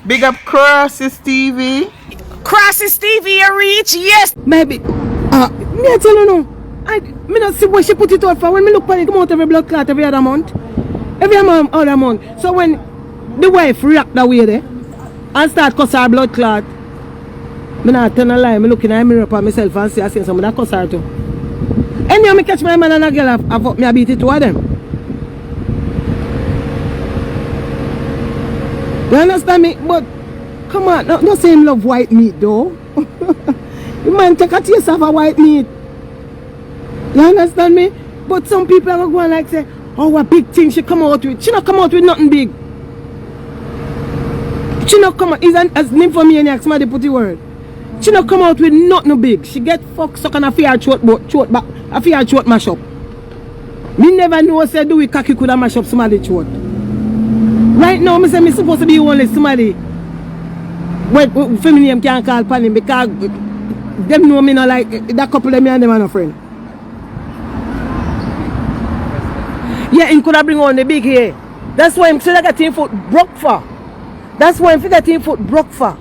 Big up Crosses TV. Crosses TV you reach, yes. Maybe. Me I tell you no. Me not see where she put it out for. When me look for it, come out every blood clot every other month. Every other month. So when the wife react that way there and start cuss her blood clot, me not turn a lie. Me looking at the mirror for myself and see I see somebody that cuss her too. Anyhow me catch my man and a girl I me a beat it to them. You understand me? But come on, no say him love white meat though. The man take a taste of a white meat. You understand me? But some people are going like say, oh, what big thing she come out with. She not come out with nothing big. She not come out, as nymphomaniac, somebody put the word. She not come out with nothing big. She get fucked stuck on a fear throat back, a fear throat mash up. Me never know say do we cocky could have mash up somebody throat. Right now, me say me supposed to be only somebody where feminine can't call upon him because them know me not like that couple of me and them are no friend. Yeah, he could have bring on the big hair. That's why I'm still like a team foot broke for. That's why I'm still like a team foot broke for.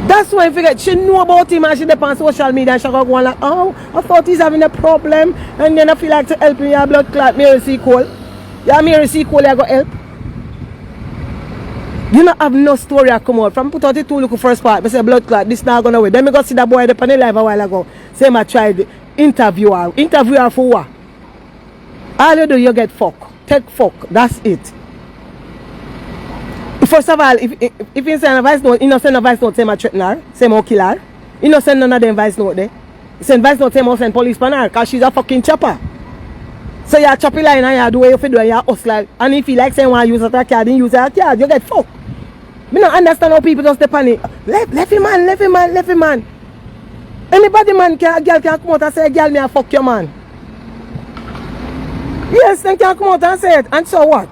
That's why I figured she knew about him and she depends on social media and she go like, oh, I thought he's having a problem and then I feel like to help me your blood clot, Mary C. Cole. Yeah, Mary C. Cole, I go help. You not have no story I come out. From put out the two look first part, I say blood clot, this not gonna wait. Then I go see that boy up on the live a while ago. Say I tried interview her. Interview her for what? All you do, you get fuck. Take fuck. That's it. First of all, if you send a voice note, you don't send a voice note, say I threaten her, say I kill her. You don't send none of them voice note there. You send voice note, say I send police on her, because she's a fucking chopper. So you chop line and you do what you do and you hustle. And if you like saying want to use a card, then use a card, you get fucked. I don't understand how people just step on it. Left him man. Anybody man a girl can come out and say, girl, me a fuck your man. Yes, they can come out and say it. And so what?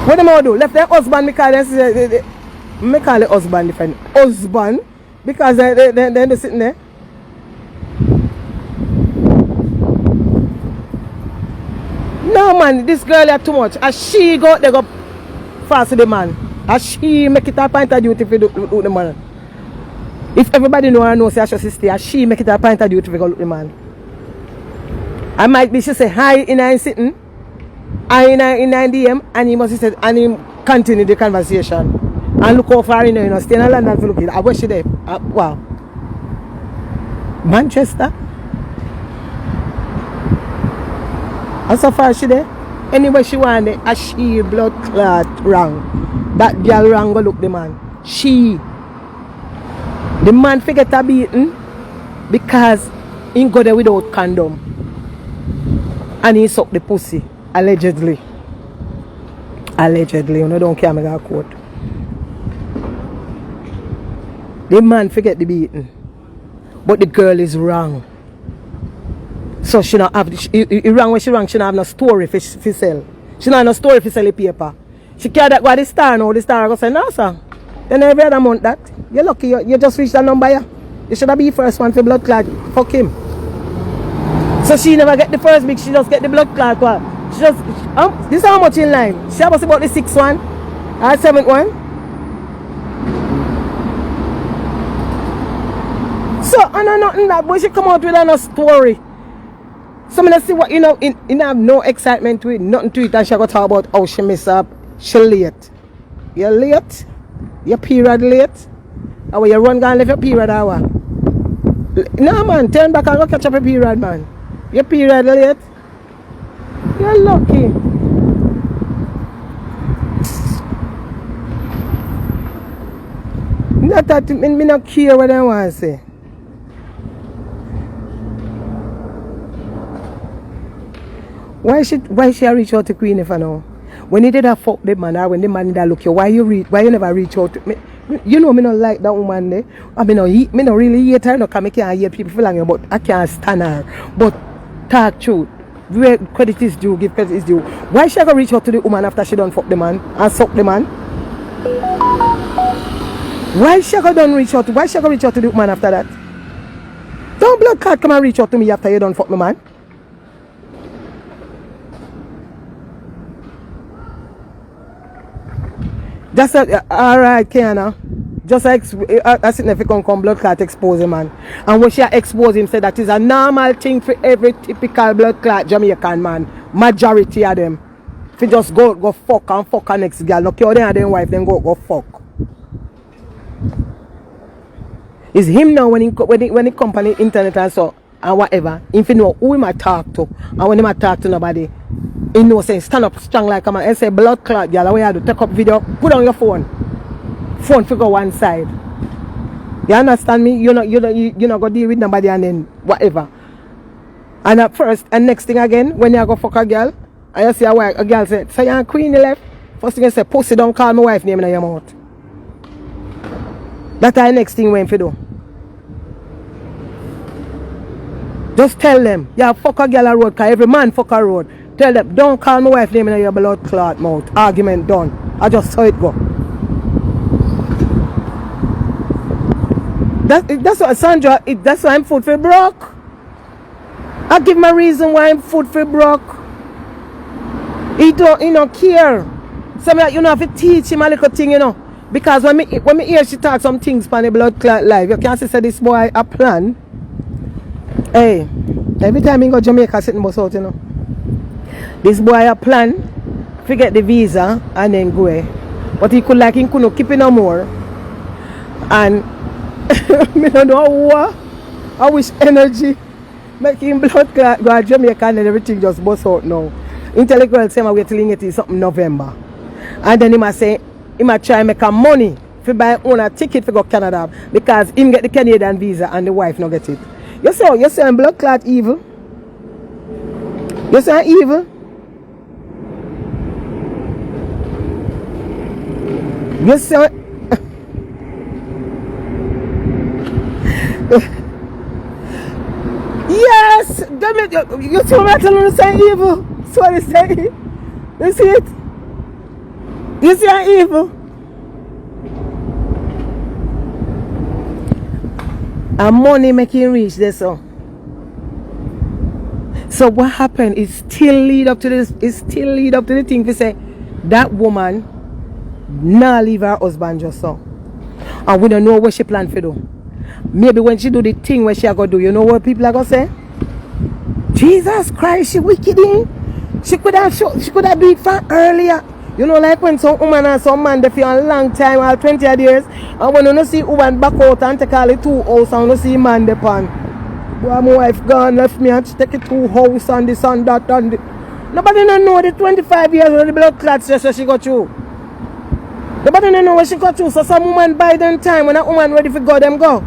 What am I do? Left their husband because they call it husband different. Husband because they're sitting there. No man, this girl is too much. As she go, they go fast with the man. As she make it a point of duty for do the man. If everybody know her knows say she stay, as she make it a point of duty for go look the man. I might be she say hi in a sitting, hi in a DM, and he must say and he continue the conversation. And look how far you know, stay in London for looking. I wish she there. Wow. Manchester. And so far she there. Anyway she want it, a she blood clot wrong. That girl wrong go look the man. The man forget a beaten because he go there without condom. And he suck the pussy. Allegedly. You know, don't care me got quote. The man forget the beaten. But the girl is wrong. So she not have he wrong when she wrong, she not have no story for sell. She not have no story for sell the paper. She care that go the star now, the star go say, no sir. Then every other month that. You're lucky you just reached that number here. You should have be first one for blood clot. Fuck him. So she never get the first big, she just get the blood clot one. She just this is how much in line. She was about the 6th one or 7th one. So I know nothing that boy she come out with no story. So I see what in have no excitement to it, nothing to it, and she go talk about how she mess up, she late. You're late? Your period late? Or you run down and leave your period hour? No man, turn back and go catch up your period man. Your period late? You're lucky. Not that me not care what I want to say. Why she reach out to Queen if I know? When he did a fuck the man or when the man did a look you, why you never reach out to me? You know me not like that woman there. I mean me not really hate her, no, cause I can't hear people for long, but I can't stand her. But talk truth. Where credit is due, give credit is due. Why she go reach out to the woman after she done fuck the man and suck the man? Why she go reach out to the woman after that? Don't blood clot come and reach out to me after you done fuck the man. That's alright, Kiana. Just a significant blood clot expose him, man. And when she expose him, say that is a normal thing for every typical blood clot Jamaican man. Majority of them. If you just go fuck a next girl, no care them and wife, then go fuck. It's him now when he come on the internet and so and whatever. If you know who he might talk to, and when he might talk to nobody, he knows say stand up strong like a man and say blood clot, girl, what you do? Take up video, put on your phone. Phone figure one side. You understand me? You know go deal with nobody and then whatever. And at first and next thing again, when you go fuck a girl, and you see a girl say, so you're Queenie left. First thing you say, pussy, don't call my wife name in your mouth. That's the next thing when you do. Just tell them, yeah, fuck a girl a road, because every man fuck a road. Tell them, don't call my wife name in your blood clot mouth. Argument done. I just saw it go. That's what Sandra, that's why I'm food for broke. I give my reason why I'm food for broke. He don't care. So you know have to teach him a little thing, you know. Because when me hear she talk some things on the blood clot live, you can't say this boy a plan. Hey, every time he go Jamaica sitting bus out, you know. This boy a plan, forget the visa and then go away. But he couldn't keep it no more. And I don't know what. I wish energy making blood clot go to Jamaica and everything just bust out now. Intellectual say I'm waiting it is something November. And then he might say he might try make a money to buy own a ticket to go Canada because him get the Canadian visa and the wife not get it. You say I'm blood clot evil. You say I'm evil. You say yes, damn it, you see what I'm telling you, say evil. That's what they say. You see it? You see how evil? And money making rich, that's all. So what happened? It still lead up to this. It still lead up to the thing to say that woman now leave her husband just so. And we don't know what she planned to do. Maybe when she do the thing where she are going to do, you know what people are going to say? Jesus Christ, she wicked in. She could have do it for earlier. You know, like when some woman and some man they for a long time, or 20 years, and when you don't see woman back out and take all the 2 house and you see man the pan. Boy, my wife gone, left me and she take it 2 house and this and that and this. Nobody don't know the 25 years when the blood clots just where she got through. Nobody don't know where she got through. So some woman buy them time when a woman ready for go, them go.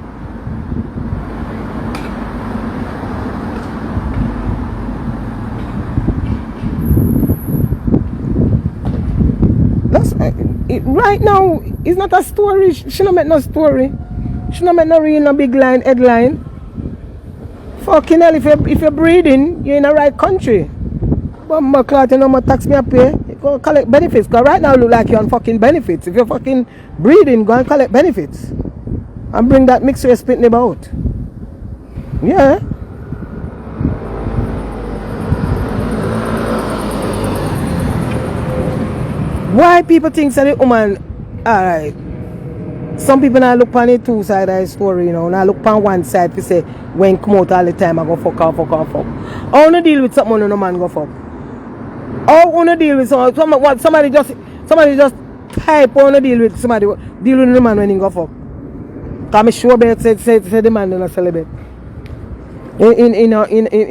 Right now, it's not a story. She don't make no story. She don't make no real no big line, headline. Fucking hell, if you're breeding, you're in the right country. But my clout, you know, my tax me up here. You go collect benefits. Because right now, look like you're on fucking benefits. If you're fucking breeding, go and collect benefits. And bring that mixed race pitney about. Yeah. Why people think that the woman, alright, some people now look on the 2 sides of the story, you know, now look on one side to say, when come out all the time, I go fuck. How you deal with something when no man go fuck? How you deal with somebody just type how you deal with somebody, deal with the man when he go fuck? Because I'm sure bet say the man don't celebrate. You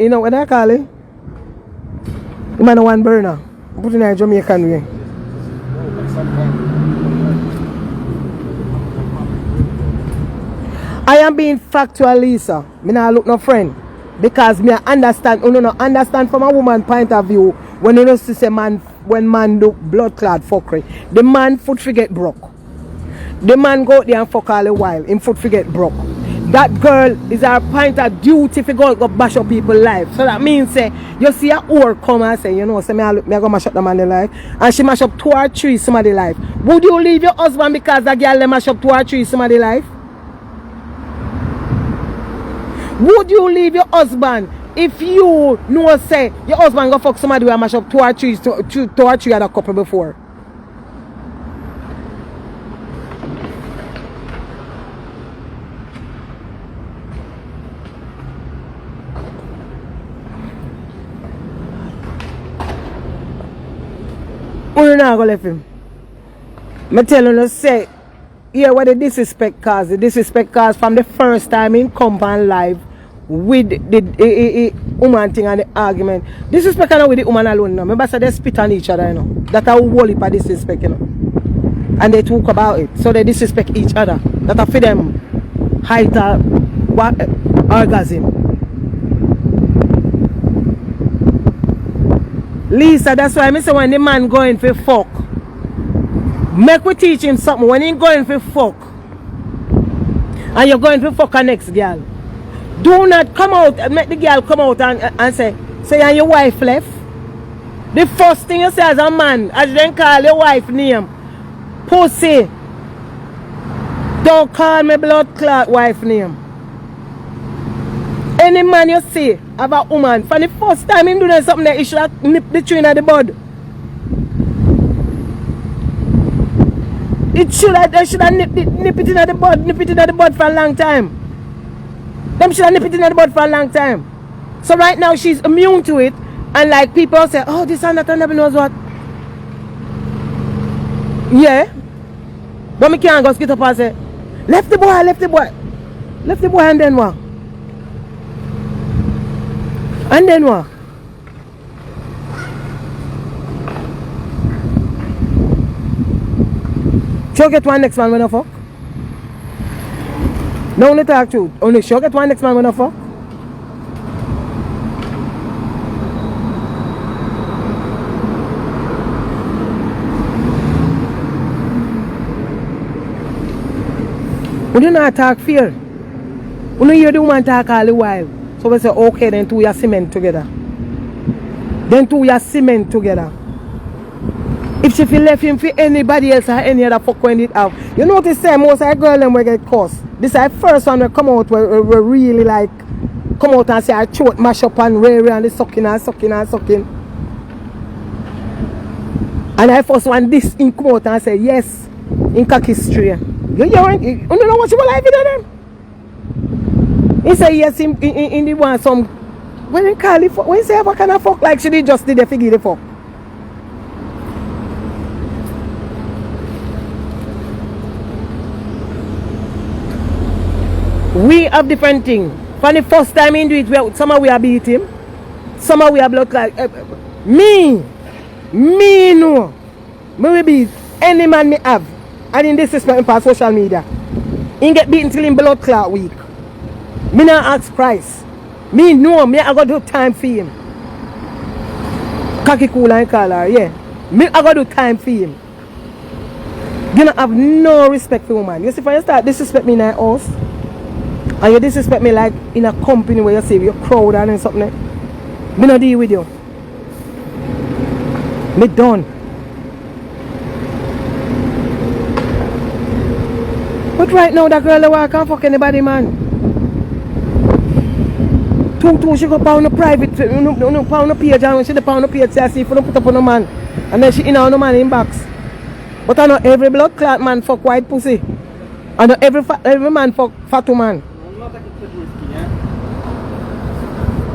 know what I call it? The man one burner. Put in a Jamaican way. I am being factual, Lisa. Me not look no friend. Because me understand, understand from a woman point of view when you know say man when man do blood clot fuckery. The man foot forget broke. The man go out there and fuck all the while. Him foot forget broke. That girl is her point of duty to go bash up people's life. So that means say you see a whore come and say, you know, say me go mash up the man's life. And she mash up 2 or 3 somebody's life. Would you leave your husband because that girl mash up 2 or 3 somebody's life? Would you leave your husband if you know say your husband go fuck somebody who mash up 2 or 3 other couple before? Who not go left him? Me tell you, say, yeah, what the disrespect cause. The disrespect cause from the first time in compound live with the woman thing and the argument. Disrespect not with the woman alone, you know. Remember, so they spit on each other, you know. That's a whole heap of disrespect, you know. And they talk about it. So they disrespect each other. That a for them height orgasm. Lisa, that's why I say when the man going for fuck, make we teach him something. When he going for fuck and you're going for fuck a next girl, do not come out and make the girl come out and say and your wife left. The first thing you say as a man, as you then call your wife name, pussy. Don't call me blood clot wife name. Any man you see have a woman, for the first time him doing something that he should have nipped the tree in the bud. They should have nip it in the bud for a long time. Them should have nipped it in the bud for a long time. So right now she's immune to it, and like people say, oh, this and that and never knows what. Yeah. But me can't go skip up and say, left the boy, and then what? And then what? She'll get one next man when I fuck. No, only talk truth. Only she'll get one next man when I fuck. We do not talk fear. We don't hear the woman talk all the while. So we say, okay, then two you cement together. If she feel left him for anybody else or any other fuck when it out. You notice say most of the girls them will get cursed. This is the first one will come out where we really like come out and say I throat mash up and rare and the sucking. And I first one this in come out and say yes in cocky history. You don't know what you will like with them. He say yes in the one some when he call it when he say what kind of fuck like she did just did the figure the fuck. We have different things. For the first time in do it, some we are beat him, some we are blood like me no. Me will beat any man me have. And in disrespect for social media. He get beaten till in blood clot week. Me not ask price. Me know me I got do time for him. Cocky cool and color, yeah. Me I got do time for him. You don't have no respect for woman. You see, when you start disrespect me in a house, and you disrespect me like in a company where you say you're crowd and something, me not deal with you. Me done. But right now that girl can't fuck anybody, man. Two she go pound a private no pound a page, and when she the pound a page say see if you don't put up on a man. And then she in on a man in box. But I know every blood clot man fuck white pussy. I know every man fuck fat man.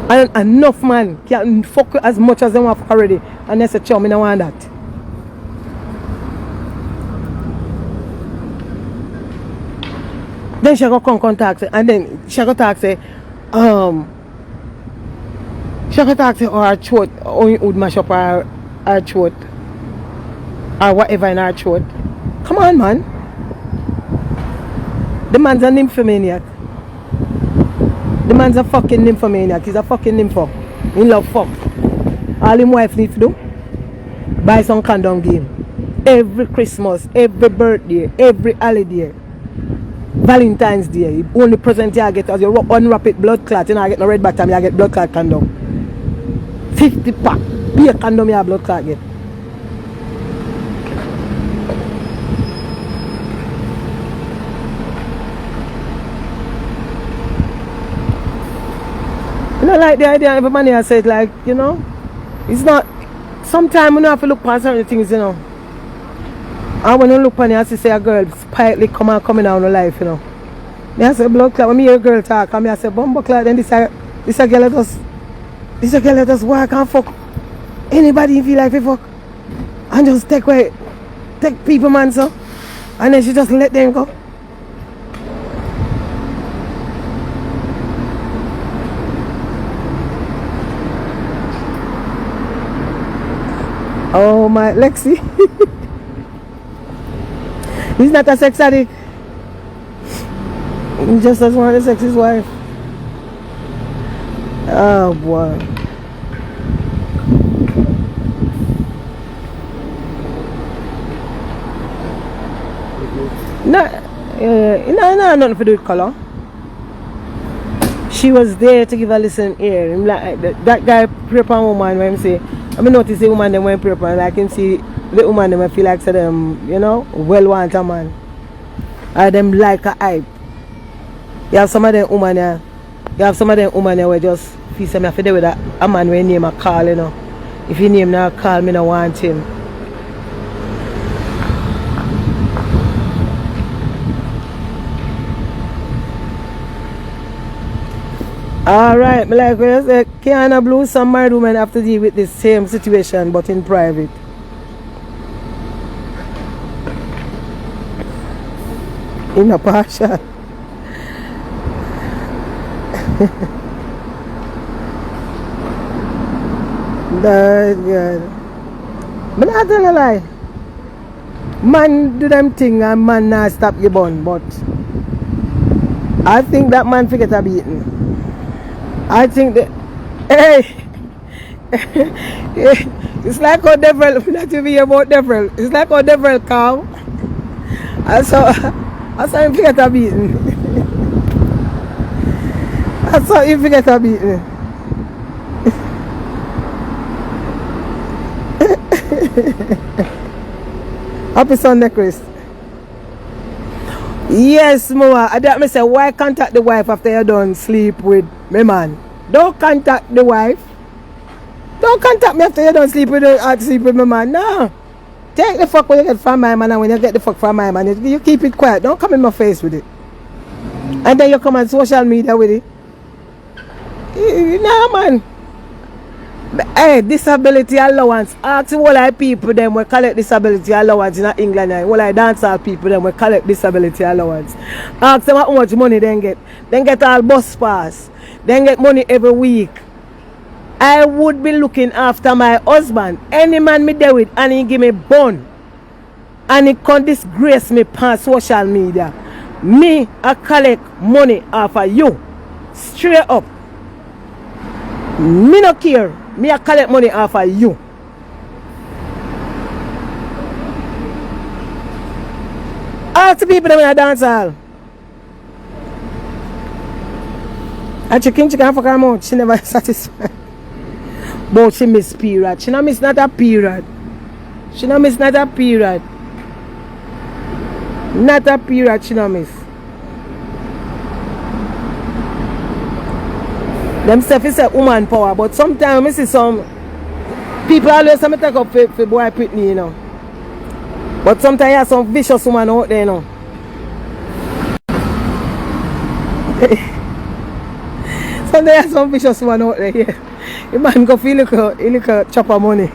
And enough man can fuck as much as they want fuck already. And they say, chum, I don't want that. Then she go come contact her, and then she go talk say, she go talk say, oh, her throat, oh, you would mash up her throat, or whatever in her throat. Come on, man. The man's a nymphomaniac. The man's a fucking nymphomaniac. He's a fucking nympho. He love fuck. All his wife needs to do, buy some condom game. Every Christmas, every birthday, every holiday, Valentine's Day, the only present you get as you unwrap it blood clot, you know, I get no red bottom, you get blood clot condom. 50 pack, be a condom you have blood clot get. You know, like the idea everybody has said, like, you know, it's not, sometimes you don't have to look past certain things, you know. And when you look on it, I say a girl quietly coming down the life, you know. I say blood clot, when me hear a girl talk, I say bumbo clot, then this a girl let us walk and fuck anybody feel like they fuck. and just take people, man, so. And then she just let them go. Oh my, Lexi. He's not a sex addict. He just doesn't want to sex his wife. Oh boy. No, nothing to do with color. She was there to give a listen ear. Like, that guy prep a woman when I say, I mean, notice the woman them when prep and I can see the woman them I feel like to them, you know, well want a man. Or them like a hype. You have some of them women here. You have some of them women here where just feel say me have to deal with a man when name a call, you know. If you name not call, me no want him. Alright, me like when you say Kiana Blue, some married women have to deal with the same situation but in private. In a partial. That's good. But I tell a lie. Man do them thing and man not stop your bun, but I think that man forget a beating. I think that, hey, it's like how devil, not to be about devil, it's like how devil come. I saw him forget a beating. I saw him forget a beating. Happy Sunday, Chris. Yes, Moa. I don't say why contact the wife after you done sleep with me man. Don't contact the wife. Don't contact me after you done sleep with my man. No. Take the fuck when you get from my man, and when you get the fuck from my man, you keep it quiet. Don't come in my face with it. And then you come on social media with it. Nah, man. Hey, disability allowance. Ask all our people them we collect disability allowance in England. All our dancehall people them we collect disability allowance. Ask them how much money they get. They get all bus pass. They get money every week. I would be looking after my husband. Any man me there with and he give me bun. And he can disgrace me on social media. Me I collect money off of you. Straight up. Me no care. Me I collect money off of you. Ask the people that I dance all. And chicken fuck her mouth. She never satisfied. But she miss period. She not miss not a period. She not miss not a period. Not a period she not miss. Them stuff is a woman power, but sometimes I see some people always say me take up for boy Pitney, you know. But sometimes you have some vicious woman out there, you know. Sometimes you have some vicious woman out there, yeah. The man go feel like a chopper money.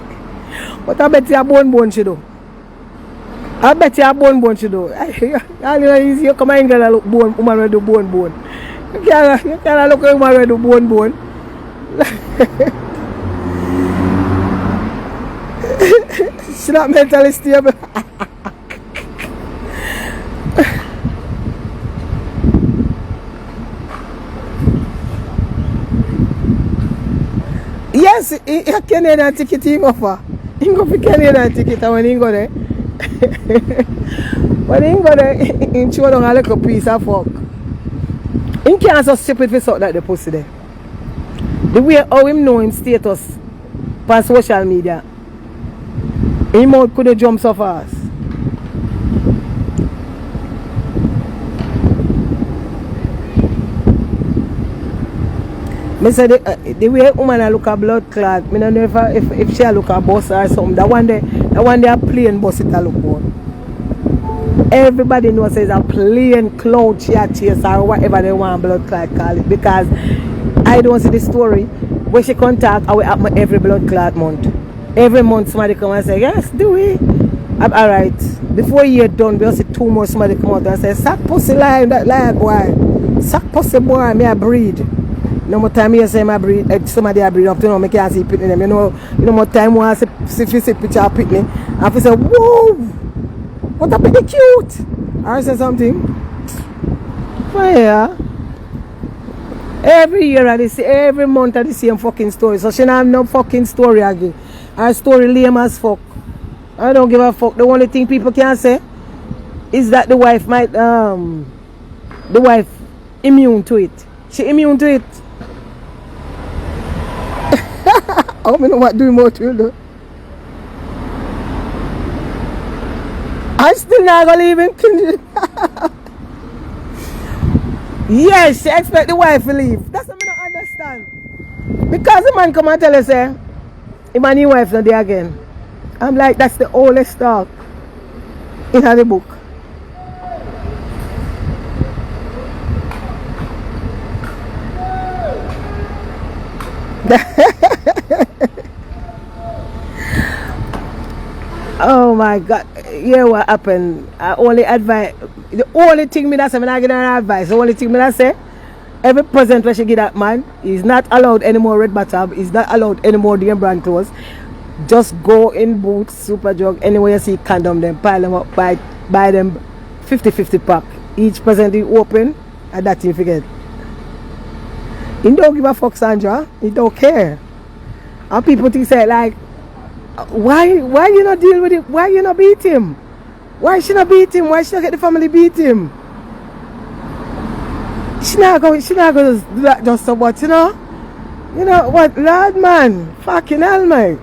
But I bet you a bone she do. I bet you a bone she do. You come in and look bone, woman will do bone. You can't look at a woman will do bone. She's not mentally stable. Yes, he can get a ticket in offer. He go for Canadian ticket and when he go there. When he go there, he show down a little piece of fuck. He can't so stupid for something like the pussy there. The way how him know him status on social media, him mouth could have jumped so fast. Me say the way a woman look a blood clot, I don't know if she look a bus or something. That one day a plain bus it a look good. Everybody knows it's a plain cloud she a chase or whatever they want blood clot call it. Because I don't see the story where she contact how it happen every blood clot month. Every month somebody come and say, yes, do we? I'm alright. Before you're done, we'll see 2 more somebody come out and say, sack pussy lie, that lie boy. Sack pussy boy, me a breed. No more time you say my breed, somebody I breed up to know, me can't see pitney them. You know more time when I see picture of pitney. And if you say, whoa, what a pretty cute. I say something. Well, yeah. Every year every month I the same fucking story. So she don't have no fucking story again. Her story lame as fuck. I don't give a fuck. The only thing people can say is that the wife might the wife immune to it. She immune to it. I don't know what doing more to do. I still not gonna leave him. Yes, she expect the wife to leave. That's what I don't understand. Because the man come and tell her, say, my new wife's not there again. I'm like, that's the oldest talk in the book. Oh my God. Yeah, what happened? I only advise, the only thing me that say, I'm not giving her advice. The only thing me that say, every present where she give that man, he's not allowed anymore red bottom, he's not allowed anymore DM brand clothes. Just go in Boots, Super Drug, anywhere you see condom them, pile them up, buy them 50-50 pack. Each present you open, and that you forget. He don't give a fuck, Sandra. He don't care. And people think say like, why you not deal with it? Why you not beat him? Why she not beat him? Why she not get the family beat him? She not going to do that just so much, you know? You know what, Lord man, fucking hell, mate.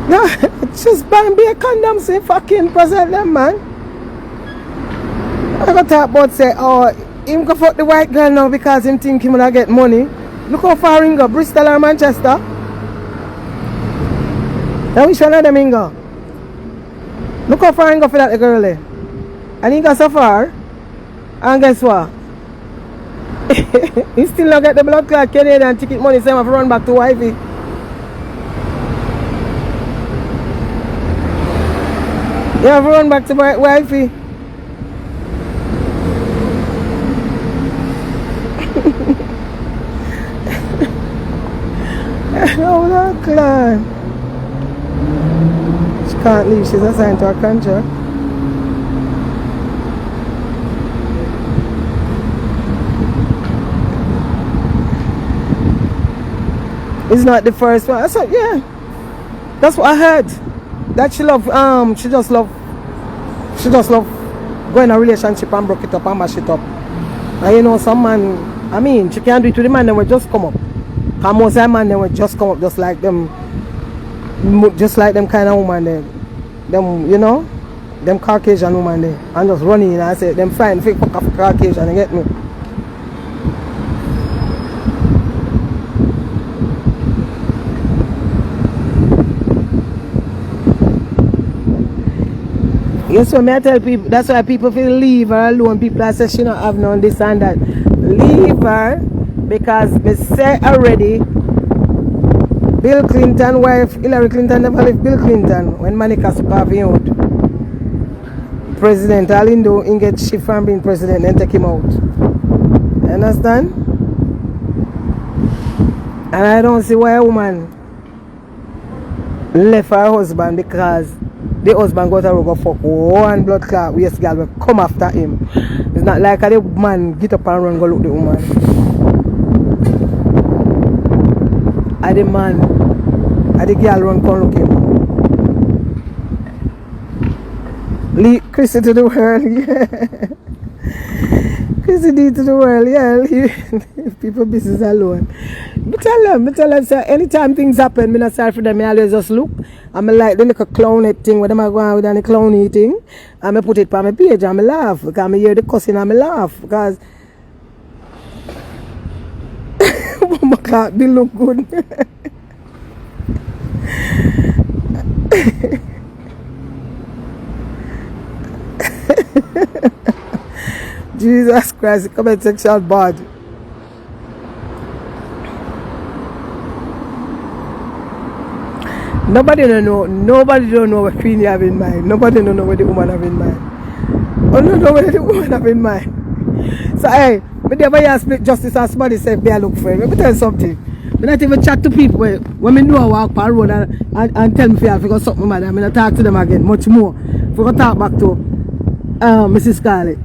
No, just buy and be a condom, say fucking present them, man. I got talk about say, oh, him go fuck the white girl now because him think him gonna get money. Look how far he go, Bristol or Manchester. Now which one of them he go? Look how far he go for that girl there. And he got so far. And guess what? He still not get the blood clot Canadian ticket money, so I have to run back to wifey. You have to run back to my wifey. Oh, that clan. She can't leave, she's assigned to a contract. It's not the first one. I said, yeah. That's what I heard. That she just love going in a relationship and broke it up and mash it up. And you know, some man, I mean, she can't do it to the man, they will just come up. And most of the man, they will just come up just like them kind of woman there. Them, you know, them Caucasian woman there. And just running, and I say, them fine, fake fuck off Caucasian, you get me? Yes, so I tell people, that's why people feel leave her alone. People are saying she don't have none this and that. Leave her because they say already Bill Clinton wife, Hillary Clinton never left Bill Clinton when Monica took off him out. President, all he do, he get shift from being president and take him out. You understand? And I don't see why a woman left her husband because the husband got to go fuck one blood clot waste girl will come after him. It's not like the man get up and run go look the woman. And the man and the girl run come look him. Leave Chrissy to the world, yeah. Chrissy D to the world, yeah. Leave people business alone. Me tell them, say anytime things happen, me not sorry for them, I always just look. I'm like the little clown thing where them are going with the clowny thing. And I put it on my page and I laugh. Because I hear the cussing and I laugh. Because my God, they look good. Jesus Christ, the comment section bad. Nobody don't know. Nobody don't know what Queenie have in mind. Nobody don't know what the woman have in mind. I don't know what the woman have in mind. So hey, but never hear split justice as somebody say be a look for it. Let me tell you something. I not even chat to people when I know I walk by the road and tell me if I figure something man. I'm gonna talk to them again much more. If we go talk back to Mrs. Scarlett.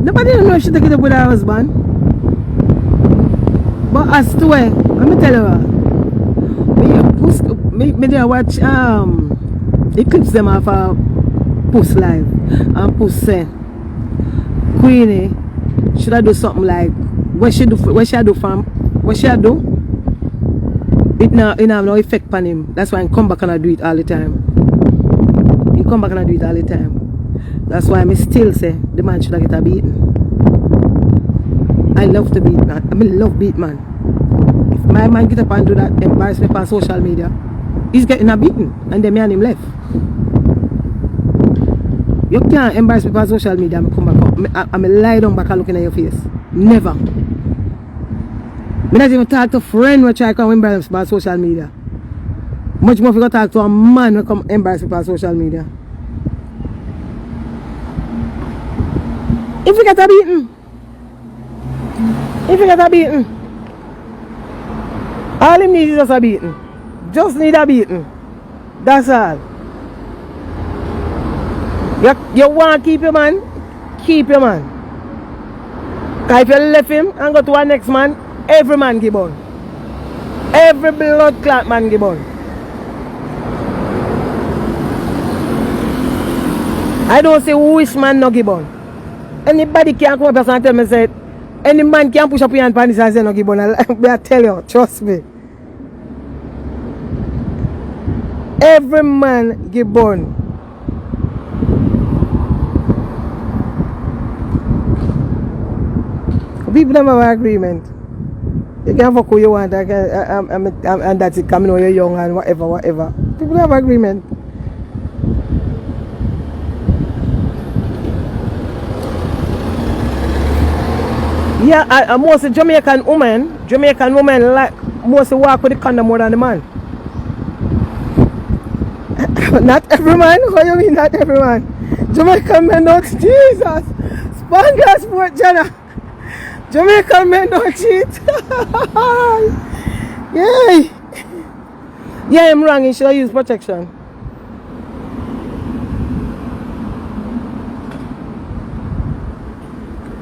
Nobody don't know if she take it up with her husband. But as to where, let me tell you, me there watch eclipse them off a post live and post say Queenie should I do something like what she do it now have no effect on him. That's why I come back and I do it all the time. He come back and I do it all the time. That's why I still say the man should have get a beating. I love to beat man. I love beat man. If my man get up and do that embarrassment on social media, he's getting a beating and then me and him left. You can't embarrass me on social media and come back up. I'm lie down back and looking at your face. Never. Me not even talk to a friend who try to come embarrass me on social media. Much more if you go talk to a man who come embarrass me on social media. If you get a beating, all him needs is just a beating. Just need a beating. That's all. You want to keep your man? Keep your man. Because if you left him and go to our next man, every man give on. Every blood clot man give on. I don't say which man no give on. Anybody can come up and tell me say any man can push up your hand and say no give on. I tell you, trust me. Every man give born. People don't have an agreement. You can fuck who you want and that's it coming when you're young and whatever. People have agreement. Yeah, most Jamaican women like most walk with the condom more than the man. Not every man? What do you mean not every man? Jamaican men don't, Jesus! Spanglers sport, Jenna! Jamaican men don't cheat! Yay! Yeah, I'm wrong, he should use protection.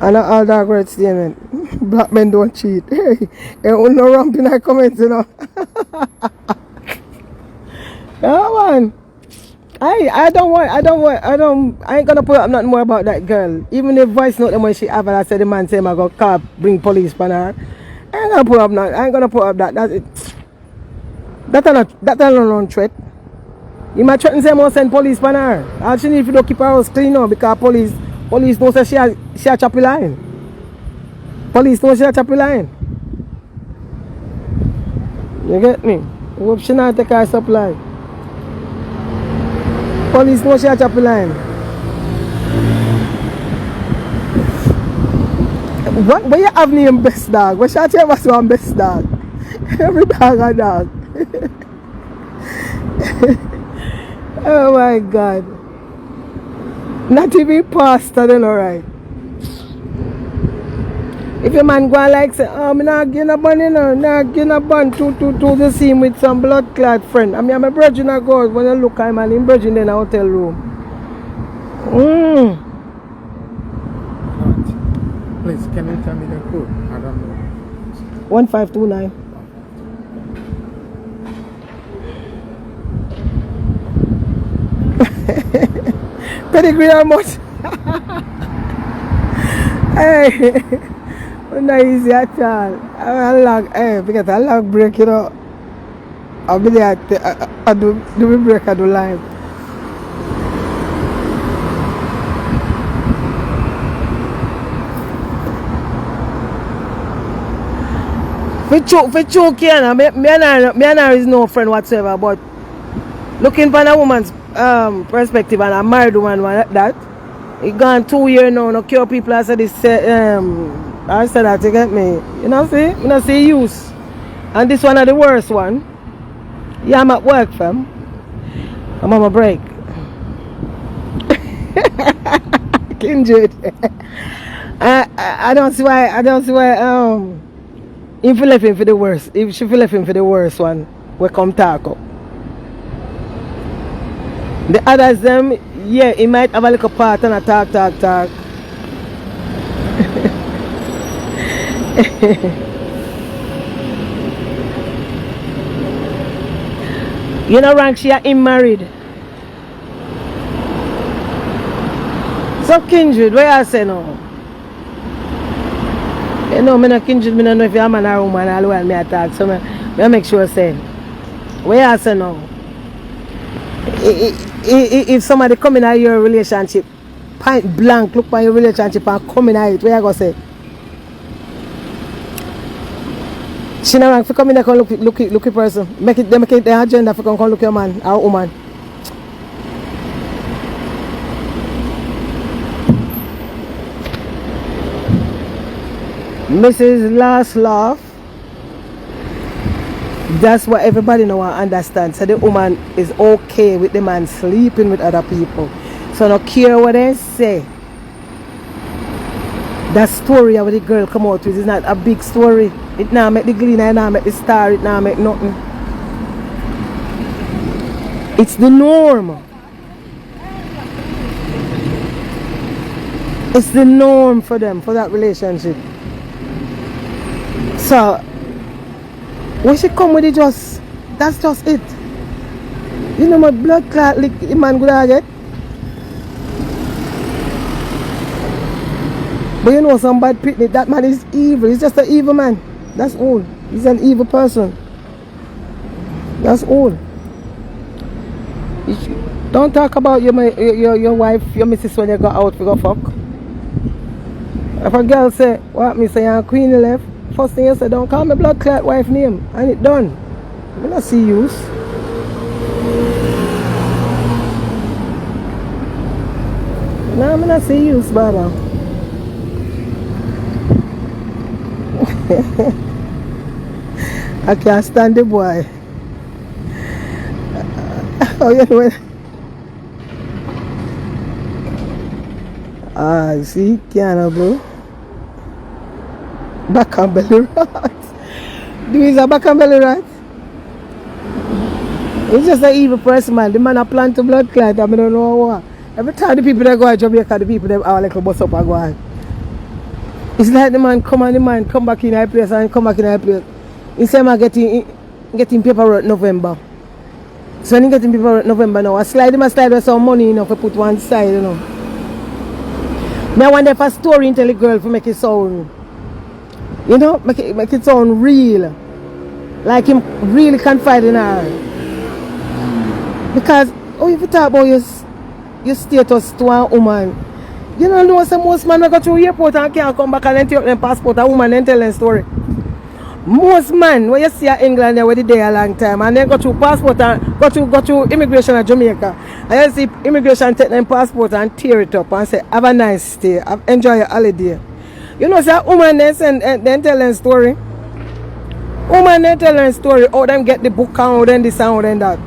And all that great statement. Black men don't cheat. Hey, ain't no ramp in our comments, you know. Yeah, man. I ain't gonna put up nothing more about that girl. Even the voice note when she have, I said the man say I go car bring police for her. I ain't gonna put up nothing. I ain't gonna put up that. That's it. That's not a threat. You might threaten say I send police for her. All she need to do keep her house clean now because police know say she a choppy line. Police know she a choppy line. You get me? I hope she not take her supply. Police know she a choppy line. What you have named best dog? What shall tell us one best dog? Every dog a dog. Oh my God. Not even pastor then alright. If your man go like say, oh, I'm not getting a bun, you know, not getting a bun to the scene with some blood clot friend. I mean, I'm a virgin of God when I look at him and I'm virgin in a hotel room. Please, can you tell me the code? I don't know. 1529. Pedigree how much? Hey. Not easy at all. Because I log break, you know. I'll be there. I do break, I do live. For choke, me and her is no friend whatsoever, but looking from a woman's perspective and a married woman like that, It gone 2 years now. No cure people. I said this. I said that to get me. You know see? You know see use. And this one is the worst one. Yeah, I'm at work, fam. I'm on my break. Kindred. I don't see why. If you left him for the worst, if she left him for the worst one, we come talk up. The others them, yeah, he might have a little part and a talk. You know, rank she are married. So Kindred, where I say no? You know, me not Kindred, me not know if you're a man or a woman, all while me attack. So me make sure say, where I say no? If somebody come in your relationship, point blank, look at your relationship and come in it, where I go say? She not rank for come in there, come look at person. Make it their agenda for come look at your man or woman. Mrs. Last Laugh. That's what everybody now understands. So the woman is okay with the man sleeping with other people. So no care what they say. That story of the girl come out with is not a big story. It now make the glean, it now make the star, it now make nothing. It's the norm. It's the norm for them, for that relationship. So when she come with it, that's just it. You know what blood clot lick the man gonna get? But you know some bad pitney, that man is evil. He's just an evil man. That's all. He's an evil person. That's all. Don't talk about your wife, your missus when you go out for go fuck. If a girl say, what me say, I'm Queenie left, first thing you say, don't call me blood clot wife name. And it done. I don't see use. No, I don't see use, Baba. I can't stand the boy. Oh, you know what? See, cannibal. Back and belly rat. Do is a back and belly rat? He's just an evil person, man. The man a plan to blood clot. I don't know what. Every time the people that go to Jamaica, the people that are like a bus up and go on. It's like the man come back in a place and come back in a place. Instead of getting paper out November. So when you getting paper out November now, I slide with some money enough to put one side, you know. Now I wonder if a story and tell the girl to make it sound, you know, make it sound real. Like him really confide in her. Because if you talk about your status to a woman, you don't know some most men go through airport and can't come back and then take them passport, a woman and tell them story. Most men, when you see in England, they were there a long time and then go through passport and go through immigration at Jamaica. And you see immigration take them passport and tear it up and say, have a nice day, enjoy your holiday. You know, say woman then tell them story. Woman then tell them story, how them get the book and how then this and how then that.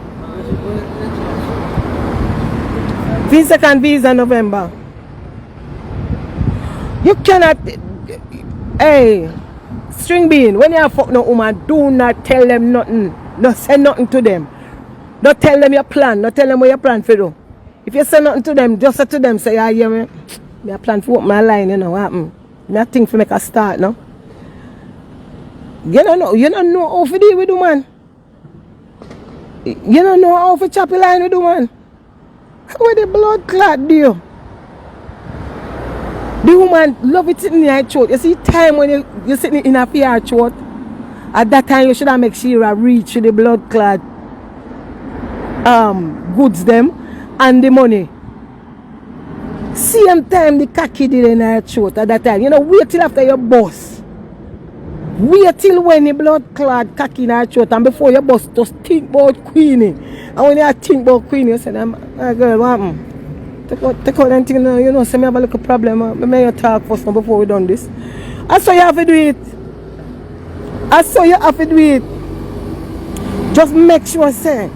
Second visa November. You cannot, hey, string bean, when you fuck no woman, do not tell them nothing. No say nothing to them. Don't tell them your plan. Don't tell them what your plan for do. If you say nothing to them, just say to them, say, yeah, yeah, me plan for open my line, you know, what happen? Nothing for make a start, no? You don't know how to deal with the man. You don't know how to chop a line with the man. How the blood clot do you? The woman love it sitting in her throat. You see time when you're sitting in her fear throat, at that time you should have make sure reach the blood clot goods them and the money. Same time the cocky did in her throat at that time. You know, wait till after your boss. Wait till when the blood clot cocky in her throat and before your boss just think about Queenie. And when you think about Queenie, you say, girl, what happened? Take out anything now, you know, say me have a little problem. May you talk first now before we done this. I saw you have to do it. I saw you have to do it. Just make sure, say,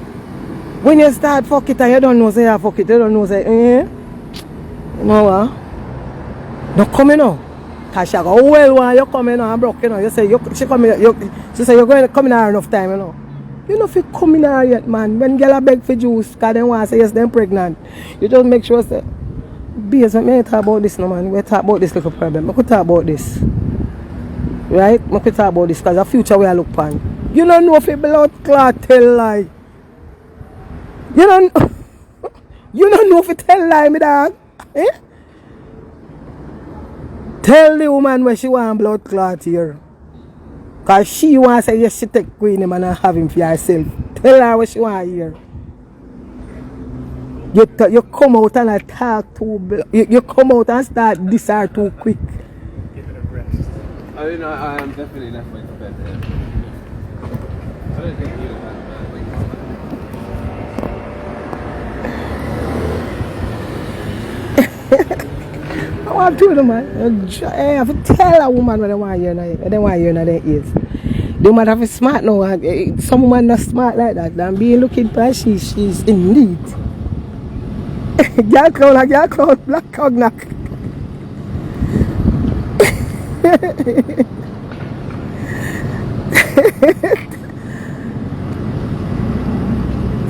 when you start fuck it and you don't know say you fuck it, you don't know say, you know what? No coming now. Cause she go, well, when you coming now, I'm broke, you know. You say, she say, you're going to come in here enough time, you know. You know if you come in here yet, man. When girl beg for juice, cause they want to say yes, they're pregnant. You just make sure, say, Beers, let me talk about this no man. We talk about this little problem. I could talk about this. Right? I could talk about this because the future we are look upon. You don't know if it blood clot tell lie. You don't you don't know if it tell lie, me dog. Eh? Tell the woman where she want blood clot here. Cause she wants to say yes, she take Queenie and have him for herself. Tell her what she want here. You come out and attack too. You come out and start this or too quick. Give it a rest. I mean, I am definitely left way compared to him. I don't think he was that I want to do man. I have to tell a woman what they want to hear now. They want to hear now their ears. They might have a smart now. Some woman not smart like that. And being looking for she's in need. Girl clown, black cognac.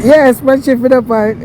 Yes, but she for the part.